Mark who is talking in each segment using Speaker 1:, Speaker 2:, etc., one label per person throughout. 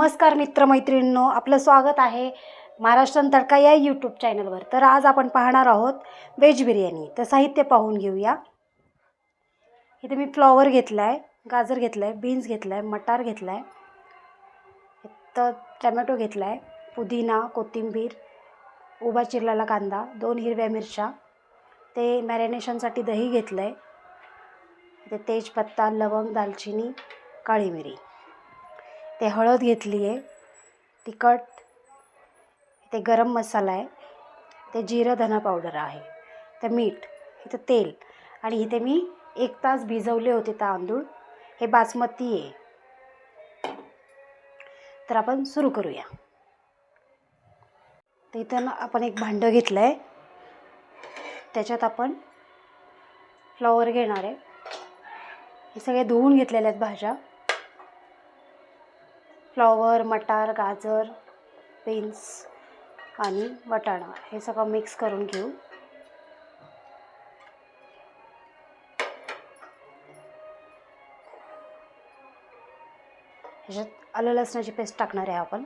Speaker 1: नमस्कार मित्रमैत्रिणींनो, आपलं स्वागत आहे महाराष्ट्रन तडका या यूट्यूब चॅनलवर। तर आज आपण पाहणार आहोत व्हेज बिर्याणी। तर साहित्य पाहून घेऊया। इथे मी फ्लॉवर घेतलाय, गाजर घेतलाय, बीन्स घेतलाय, मटार घेतलाय, तर टोमॅटो घेतलाय, पुदिना, कोथिंबीर, उभा चिरलेला कांदा, 2 हिरव्या मिरच्या, ते मॅरिनेशनसाठी दही घेतलंय, ते तेजपत्ता, लवंग, दालचिनी, काळी मिरी, ते हळद घेतली आहे, तिखट, ते गरम मसाला आहे, ते जिरं धना पावडर आहे, ते मीठ, इथं तेल, आणि इथे मी 1 तास भिजवले होते तांदूळ, हे बासमती आहे। तर आपण सुरू करूया। तर इथं आपण एक भांडं घेतलं आहे, त्याच्यात आपण फ्लॉवर घेणार आहे। हे सगळे धुवून घेतलेले आहेत भाज्या, फ्लॉवर, मटार, गाजर, बीन्स आणि वाटाणा, हे सगळं मिक्स करून घेऊ। ह्याच्यात आलं लसणाची पेस्ट टाकणार आहे आपण।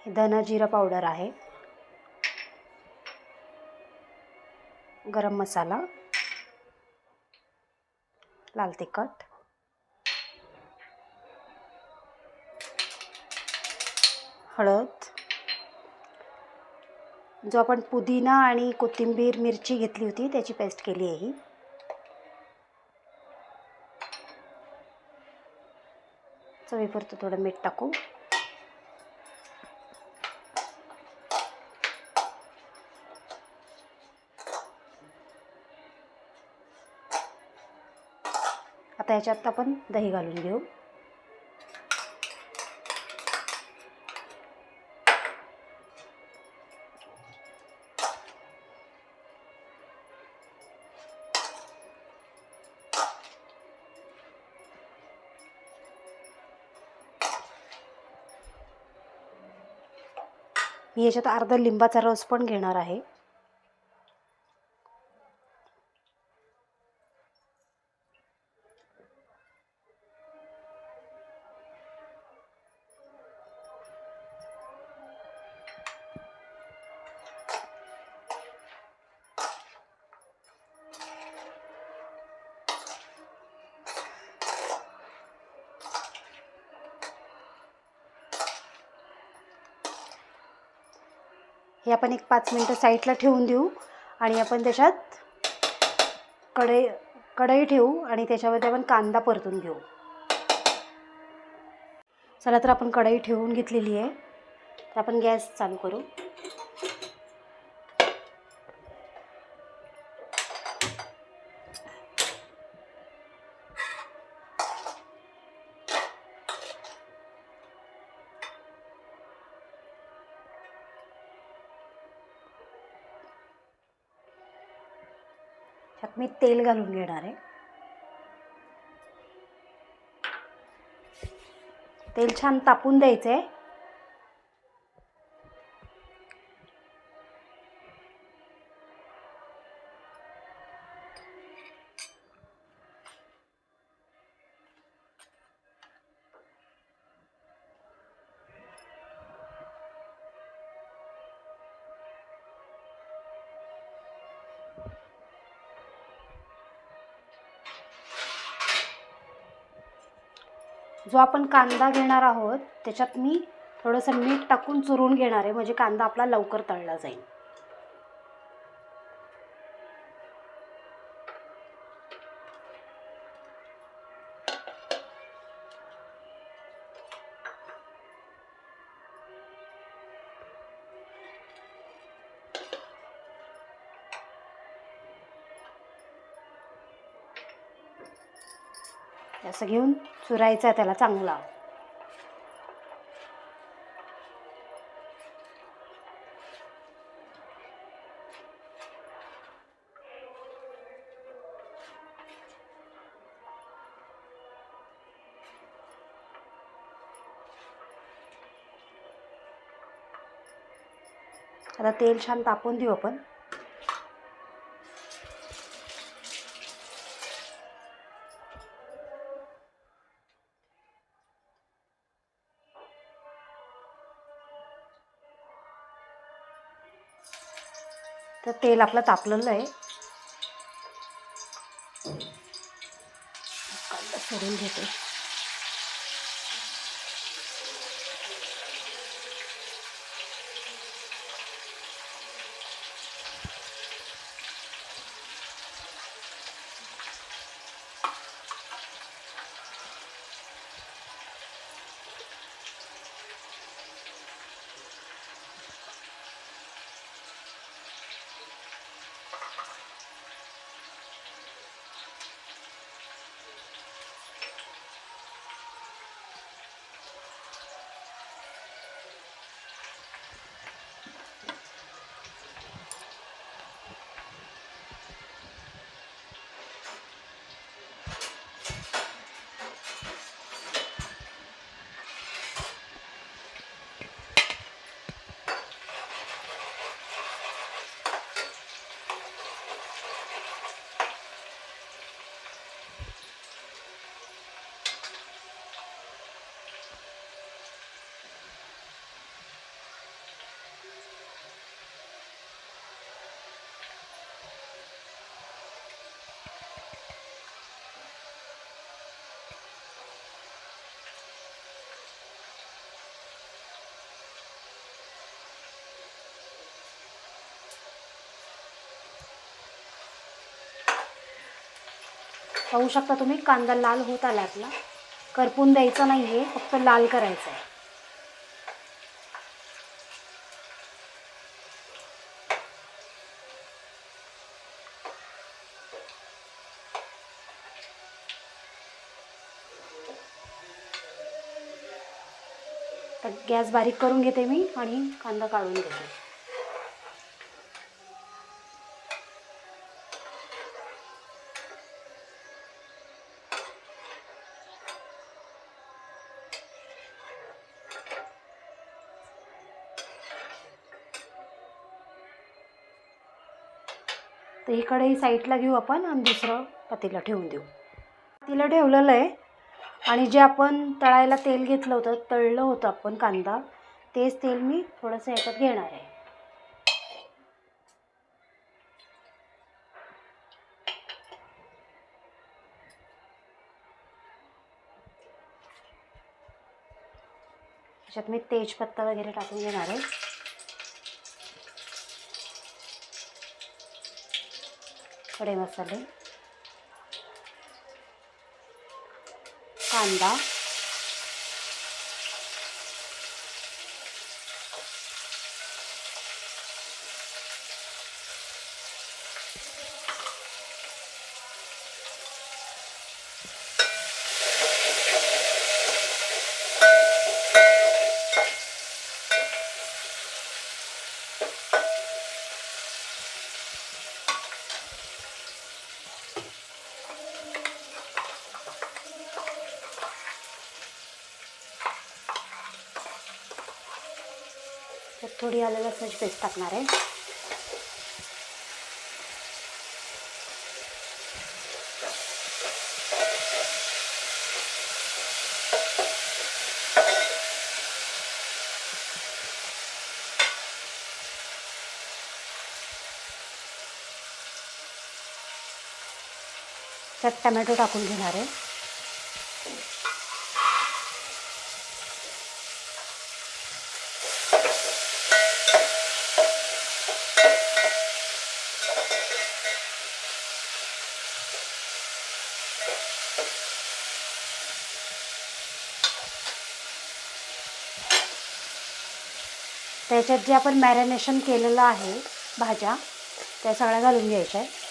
Speaker 1: हे धना जिरा पावडर आहे, गरम मसाला, लाल तिखट, हळद, जो आपण पुदिना आणि कोथिंबीर मिरची घेतली होती त्याची पेस्ट केली आहे ही, चवीपुरतं थोडं मीठ टाकू। आता ह्याच्यात आपण दही घालून घेऊ। मी याच्यात अर्धा लिंबाचा रस पण घेणार आहे। हे आपण एक 5 मिनिटं साईडला ठेवून देऊ आणि आपण त्याच्यात कढई ठेवू आणि त्याच्यामध्ये आपण कांदा परतून घेऊ। चला, तर आपण कढई ठेवून घेतलेली आहे, तर आपण गॅस चालू करू। त्यात मी तेल घालून घेणार आहे। तेल छान तापून द्यायचं आहे। जो आपण कांदा घेणार आहोत त्याच्यात मी थोडंसं मीठ टाकून चुरून घेणार आहे, म्हणजे कांदा आपला लवकर तळला जाईल। असं घेऊन चुरायचं आहे त्याला चांगला। आता तेल छान तापून देऊ आपण। तर तेल आपलं तापलेलं आहे. कांदा सोडून घेते. पाहू शकता तुम्ही, कांदा लाल होत आला आपला. करपून द्यायचा नाही आहे, फक्त लाल करायचा आहे. तर गॅस बारीक करून घेते मी आणि कांदा काढून घेते. तर ही कढई साईडला घेऊ आपण आणि दुसरं पतीला ठेवून देऊ. पतीला ठेवलेलं आहे आणि जे आपण तळायला तेल घेतलं होतं, तळलं होतं आपण कांदा, तेच तेल मी थोडंसं याच्यात घेणार आहे. त्याच्यात मी तेजपत्ता वगैरे टाकून घेणार आहे. खडे मसाले, कांदा, थोडी आलं लसणाची पेस्ट टाकणार आहे. त्यात टमॅटो टाकून घेणार आहे. त्याच्यात जे आपण मॅरिनेशन केलेलं आहे भाज्या, त्या सगळ्या घालून घ्यायच्या आहे.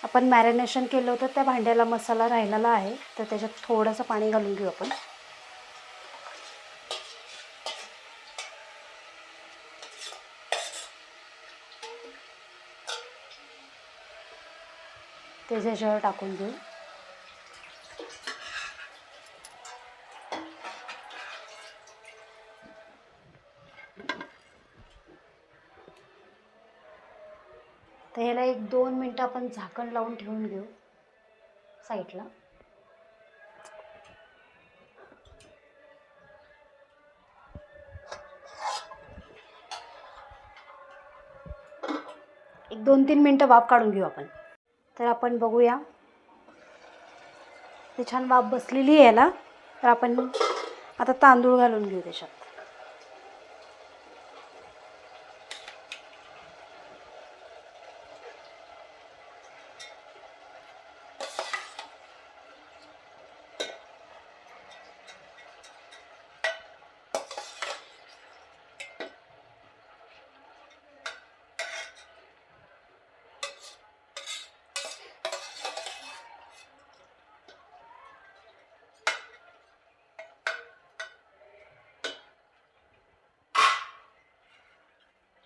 Speaker 1: आपण मॅरिनेशन केलं होतं त्या भांड्याला मसाला राहिलेला आहे, तर त्याच्यात थोडंसं पाणी घालून घेऊ आपण. ते त्याच्यावर टाकून देऊ. तर ह्याला 1-2 मिनटं आपण झाकण लावून ठेवून घेऊ साईडला. एक 2-3 मिनटं वाफ काढून घेऊ आपण. तर आपण बघूया, ते छान वाफ बसलेली आहे याला. तर आपण आता तांदूळ घालून घेऊ त्याच्यात.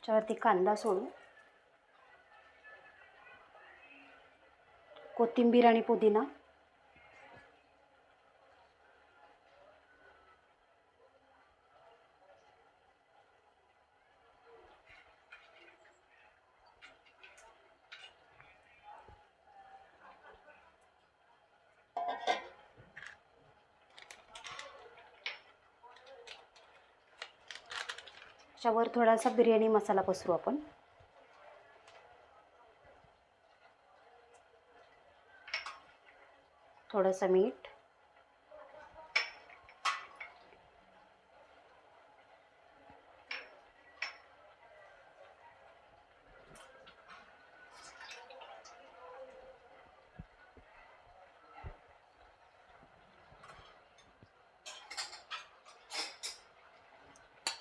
Speaker 1: त्याच्यावरती कांदा सोडू, कोथिंबीर आणि पुदिना, त्याच्यावर थोडासा बिर्याणी मसाला पसरू आपण. थोडंसं मीठ,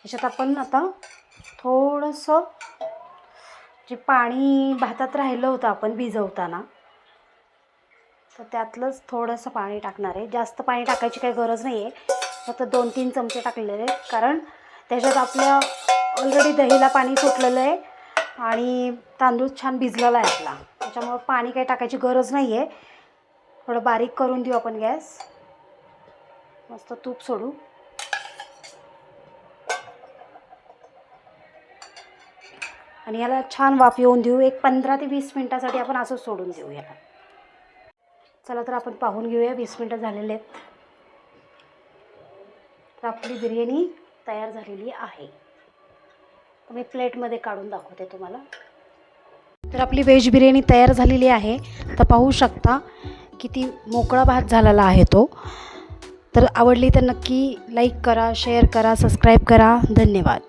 Speaker 1: ह्याच्यात आपण आता थोडंसं जे पाणी भातात राहिलं होतं आपण भिजवताना, तर त्यातलंच थोडंसं पाणी टाकणार आहे. जास्त पाणी टाकायची काही गरज नाही आहे, फक्त 2-3 चमचे टाकलेले आहेत, कारण त्याच्यात आपल्या ऑलरेडी दहीला पाणी सुटलेलं आहे आणि तांदूळ छान भिजलेला आहे आपला. त्याच्यामुळं पाणी काही टाकायची गरज नाही आहे. थोडं बारीक करून देऊ आपण गॅस. मस्त तूप सोडू आणि याला छान वाफ येऊन देऊ. एक 15 ते 20 मिनटासाठी आपण असं सोडून देऊ याला. चला तर आपण पाहून घेऊया. 20 मिनटं झालेले आहेत. तर आपली बिर्याणी तयार झालेली आहे. मी प्लेटमध्ये काढून दाखवते तुम्हाला. तर आपली व्हेज बिर्याणी तयार झालेली आहे. तर पाहू शकता किती मोकळा भात झालेला आहे तो. तर आवडली तर नक्की लाईक करा, शेअर करा, सबस्क्राईब करा. धन्यवाद.